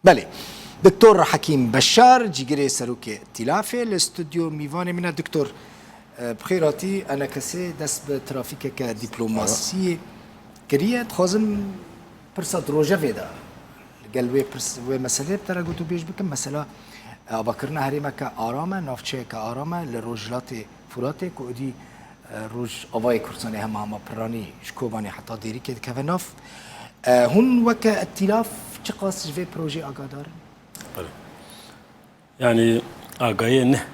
بله دكتور حكيم بشار جيجري سروك ائتلافي الاستوديو ميفاني من الدكتور بخيراتي انا كسي دس بترافيك كدبلوماسي كريه تخازم برسات روجا فيدا قال وي مساله ترى قلت بيش بكم مساله ابكرنا هريمه كارامه نافچه كارامه لروجلات فراتي كودي روج اوای كورساني هم براني شكوباني حتى ديري كده كفناف هون وك ائتلاف چقاس في بروجي اقادر يعني اقايه نه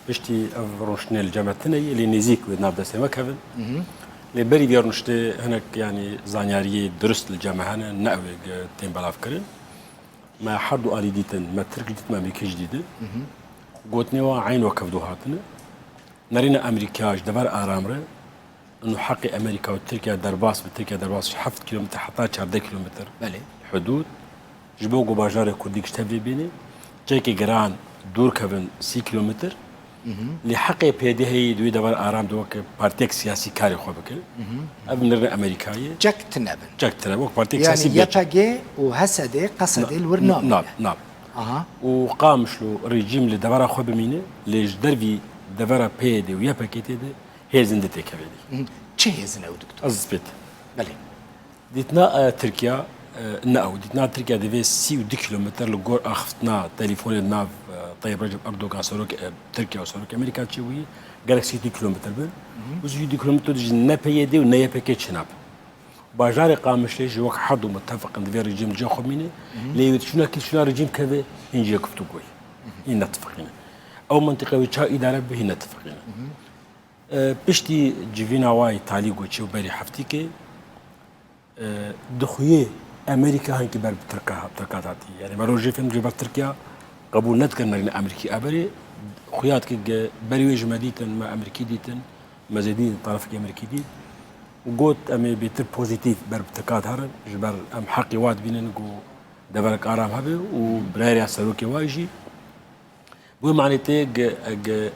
بشتي روشني الجامعتنا اللي نزيك ونابدا سما كفن اللي بري بيرنشتي هناك يعني زانياريه درست الجامعه هنا ناوي تيم بلاف كرن ما حدو الي ديتن ما تركلت ما امريكا جديده قوتني وعين وكفدو هاتنا نرينا امريكاش دبر ارامره انه حق امريكا وتركيا درباس بتركيا درباس 7 كيلومتر حتى 4 كيلومتر بله حدود جبوغو باجار كرديك شتبي بيني جاكي جران دور كفن 6 كيلومتر لحق بيدي هي دوي دبر ارام دوك بارتيك سياسي كاري خو بك ابنر امريكايه جاك تنبن بارتيك يعني سياسي يبقى وهسدي قصدي الورنام نعم اها وقامش له ريجيم اللي دبر خو بمينه ليش دربي دبر بيدي ويا باكيتي ده هي زندتي كبدي تشي زنا دكتور ازبت بله ديتنا تركيا ناو ديتنا تركيا ديفي 6 كيلومتر لغور اخفتنا تليفون الناف طيب رجب اردوغان سوروك تركيا وسوروك امريكا تشوي جالكسي 2 كيلومتر بن وز 2 كيلومتر جنا بيدي ونيا باكيت شناب باجار قامش ليش وقت حد متفق ان في رجيم جو خميني لي شنو رجيم كذا انجي كفتو كوي هنا اتفقنا او منطقه وجهه اداره به نتفقنا بشتي جيفينا واي تعليق وشي وبري حفتيكي دخويه امريكا هنكي بر تركاتاتي يعني مروجي فين جبر تركيا قبول نتكن مرنا امريكي ابري خويات كي بري وجه مديتن ما امريكي ديتن مزيدين طرف امريكي ديت وقوت امي بيتر بوزيتيف بر تركات هرن جبر ام حقي واد بينن جو دبرك ارام هبه وبراري سلوكي واجي بو معناتي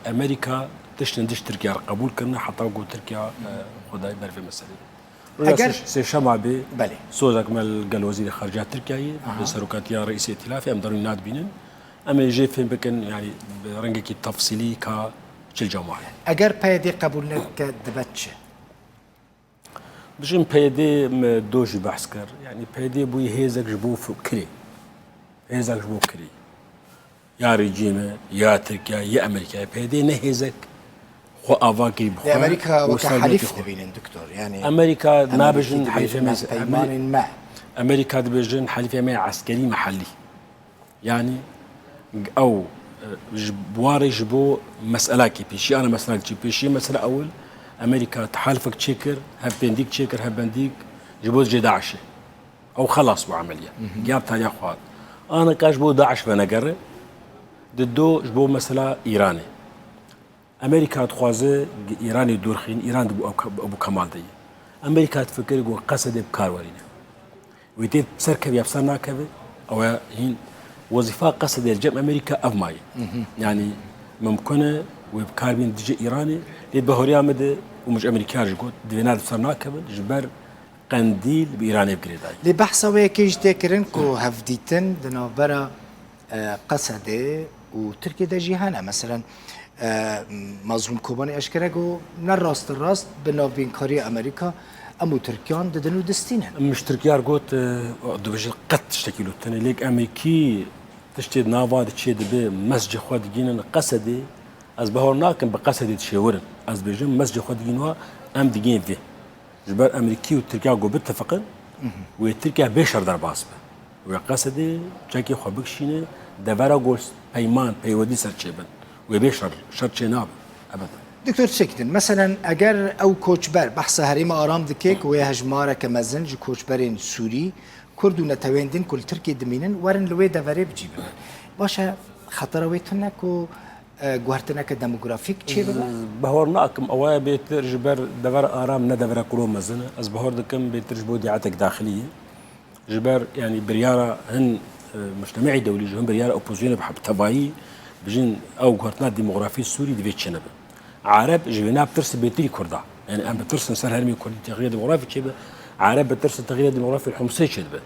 امريكا تشتندش تركيا قبول كنا حتى وقو تركيا خداي بر في مسألة اگر سي شمع بي بله سوزك مال قال وزير خارجية تركيا بسروكاتيا رئيس ائتلاف ام دارون ناد بينن اما جي فين بكن يعني برنجك تفصيلي كا شل جماعه اگر پیدی قبول نک دبچ بجن پیدی دوجي بحث كر يعني پیدی بو هيزك جبو فكري هيزك جبو كري يا رجيمه يا تركيا يا امريكا پیدی نه هيزك خو افاكي بخو امريكا وكحليف دبين دكتور يعني امريكا نابجن حليف ما امريكا دبجن حليف ما عسكري محلي يعني او بواري جبو مساله كي بيشي انا مساله كي بيشي مساله اول امريكا تحالفك تشيكر هبنديك تشيكر هبنديك جبوز جي داعش او خلاص بعمليه جاب تاني اخوات انا كاجبو داعش بنقر ضدو جبو مساله ايراني امريكا تخوازه ايراني دورخين ايران ابو كمال دي امريكا تفكر جو قصد بكار ورينا ويتي سركب يفسرنا كبه او هين وظيفه قصد الجم امريكا افماي يعني ممكنه وبكار بين دجي ايراني لبهوريا مد ومش امريكا جوت دينار بسرنا كبه جبر قنديل بايران بجريداي لبحث ويكيج تكرن كو هفديتن دنوبرا قصده وتركيا دا جيهانا مثلا مظلوم كوباني اشكرا نراست الراست بناف بين كوريا امريكا امو تركيان ددنو دستينن مش تركيا قوت دوجي قد تشتكيلو تاني ليك امريكي تشتي نافا تشي دبي مسجد خود جينن قصدي از بهورناكن بقصدي تشاورن از بيجن مسجد خود جينوا ام ديجين في جبر امريكي وتركيا قو باتفقن وتركيا بشر درباس وقصدي جاكي خبكشينه دبرا غوس بيمان بيودي سرچبن وبشر شرط ناب ابدا دكتور سكتن مثلا اگر او كوچبر بحث هريم ارام دكيك ويا هجماره كمزنج كوچبرين سوري كردو نتويندين كل تركي دمينن ورن لوي دفري بجيبن باشا خطرويتنكو گوهرتنك ديموغرافيك تشي بهورناكم اوايا بيتر جبر دفر ارام ندفر كلو مزنه از بهور دكم بيتر جبوديعتك داخليه جبر يعني برياره هن مجتمعي دولي جهم برياره اوبوزيون بحب تبايي بجن او قرتنا ديموغرافي السوري دي بيتشنب عرب جبنا بترس بيتري كردا يعني ام بترس نسر هرمي كردي تغيير ديموغرافي تشبه عرب بترس تغيير ديموغرافي الحمصي تشبه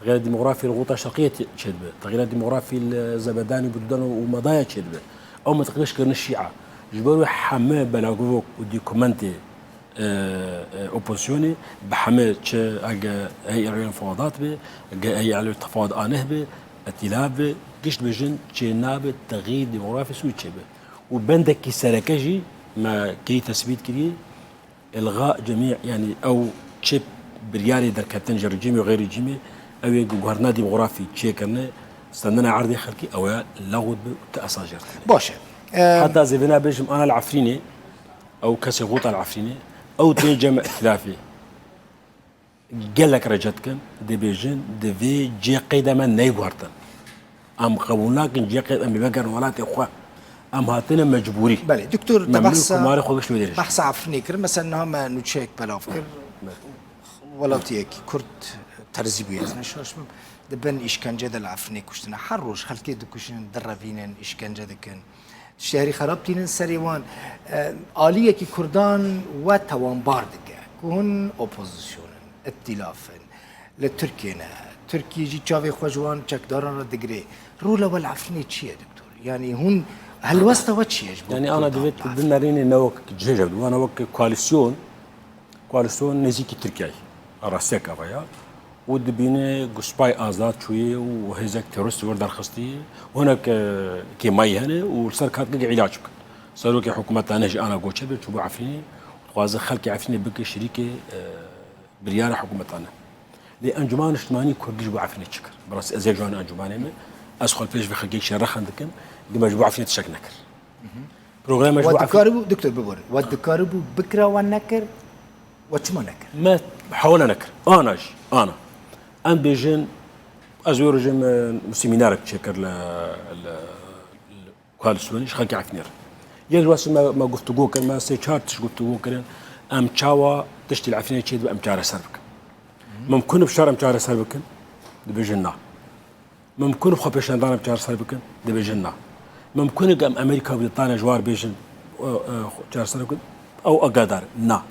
التغيير الديموغرافي الغوطة الشرقية تشد به، التغيير الديموغرافي الزبداني وبلدان ومضايا تشد به، أو ما تقدرش كرن الشيعة جبروا حماه بلاغوك وديكومنتي اوبوزيوني بحماه اجا هي على المفاوضات به هي على التفاوض انه به ائتلاف به قشت بجن ناب تغيير ديموغرافي سوي به وبندك سركجي ما كي تثبيت كري الغاء جميع يعني او تشيب بريالي در كابتن رجيمي وغير رجيمي او جوهرنا ديموغرافي تشي كرنا استننا عرضي خلقي او لغود تاساجر باشه حتى زينا بجم انا العفريني او كسي غوطه العفريني او تين جمع ثلاثي قال لك رجتكم دي بيجن دي في جي قيدما نيغورتن ام قبولناك جي قيد ام بقر ولاتي اخوه ام هاتنا مجبوري بله دكتور بحث عفريني كر مثلا هم نوتشيك بلافكر ولاتي كرد ترزيبي از نشاش دبن اشكنجه دل عفريني كشتنا حروش خلكي دكوشن درفينن اشكنجه دكن شهری خراب تینن سریوان آلیه که کردان و توان باردگه کن اپوزیسیونن ائتلافن لترکیه نه ترکیه جی چاوی خوجوان چکداران را دگره رولا والعفرینی چیه دکتور يعني هون هل وسط چیه يعني انا دبيت بالنارين نوك جيجب وانا وك كواليسيون نزيكي تركيا راسك افيا ودبينه قصباي ازاد شويه وهزك تيرست ورد الخصتي هناك كيماي هنا والسركات قاعد علاجك صاروا كي حكومه انا قوتش بتشوفوا عفيني وغاز خلك عفيني بك شريكه بريال حكومه انا لانجمان اجتماعي كردج بعفيني تشكر براس ازيك جون انجماني اسخل فيش في خليك شرخ عندك دي مجموعه عفيني تشكنكر بروجرام مجموعه دكتور ببور ودكاربو بكره ونكر وشما نكر ما حاول نكر انا بيجن ازور جم سيمينار تشكر ل كوالسوني شخال كعفنير يجلس ما قلت جوكر ما سيتشارتش قلت جوكر ام تشاوا تشتي العفنيه تشيد ام تشار سربك ممكن بشار ام تشار سربك دبيجنا ممكن بخبش ندان تشار سربك دبيجنا ممكن قام امريكا وبريطانيا جوار بيجن تشار سربك او اقدر نا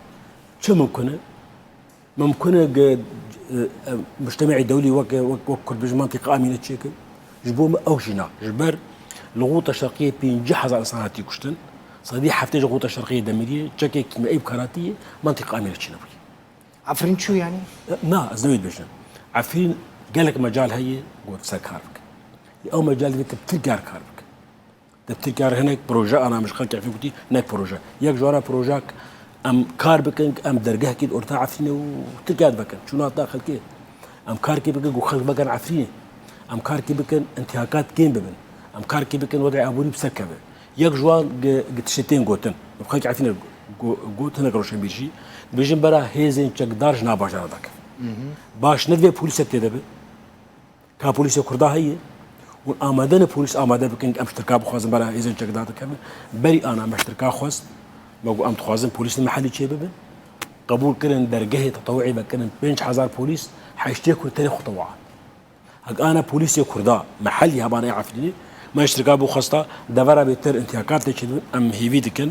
شو ممكن مجتمع دولي وكل بج منطقة آمنة تشيكل جبوم أو جنا جبر الغوطة الشرقية بينجحز على صناعتي كشتن صديق حفتاج الغوطة الشرقية دميرية تشكي كما أي بكاراتية منطقة آمنة تشينبري عفرين شو يعني؟ نا أزنويد بجن عفرين قال لك مجال هي قوت سكارك أو مجال اللي تبتلقار كارك تبتلقار هناك بروجا أنا مش خلك عفين كتير هناك بروجا ياك جوارا بروجاك ام كار بكن ام درجه كيد اورتا عفينه وتلقاد بكن شو ناط داخل كي ام كار كي بكن وخلق بكن عفينه ام كار كي بكن انتهاكات كين ببن ام كار كي بكن وضع ابوري بسكبه ياك جوان قتشتين قوتن بخلق عفينه قوتن قروشن بيجي برا هيزن تشقدارش ناباش داك باش ندوي بوليس تدبه كا بوليس كردا هي والامادن بوليس اماده بكن ام اشتركا بخوازن برا هيزن تشقدار كمل بري انا مشتركا خوست موجو ام تخوازن بوليس المحلي تشي ببن قبول كرن درجه تطوعي بكن بينش حزار بوليس حيشتكوا تاريخ تطوعا هك انا بوليس كردا محلي هبان يعرفني ما اشتركا بو خاصه دبر بيتر انتهاكات تشي ام هيفي دكن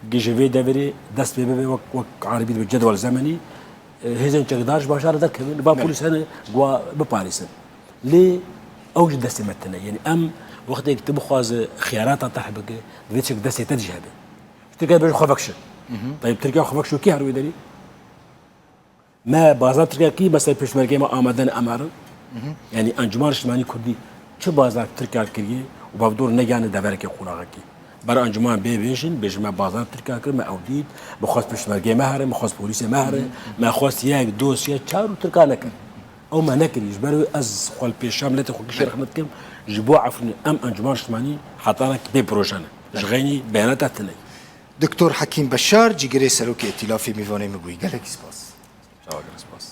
جي دبري دست بيبي وك عربي بالجدول الزمني هزن تقدرش باشار ذاك با بوليس هنا جوا بباريس لي اوجد دست متنا يعني ام وقت يكتبوا خواز خيارات تحبك فيتش دست تجهد تركيا بيجي خفكش طيب تركيا خفكش كي هرو يدري ما بازار تركيا كي بس البشمركي ما آمدن أمارن يعني أنجمان اجتماعي كردي شو بازار تركيا كريه وبابدور نجاني دبرك يقونا كي برا أنجمان بيجي ما بازار تركيا كر ما أوديد بخواس بشمركي مهره ما خواس بوليس مهره ما خواس ياك دوسيا شارو تركيا نكر أو ما نكر يجبروا أز خال بيشام لا تخو كشير خدمتكم جبوا عفن أم أنجمان اجتماعي حطانا كبي بروجانا جغيني بيانات تني دكتور حكيم بشار جيجري سروكي ائتلافي ميفاني مبوي قالك سباس شاكر سباس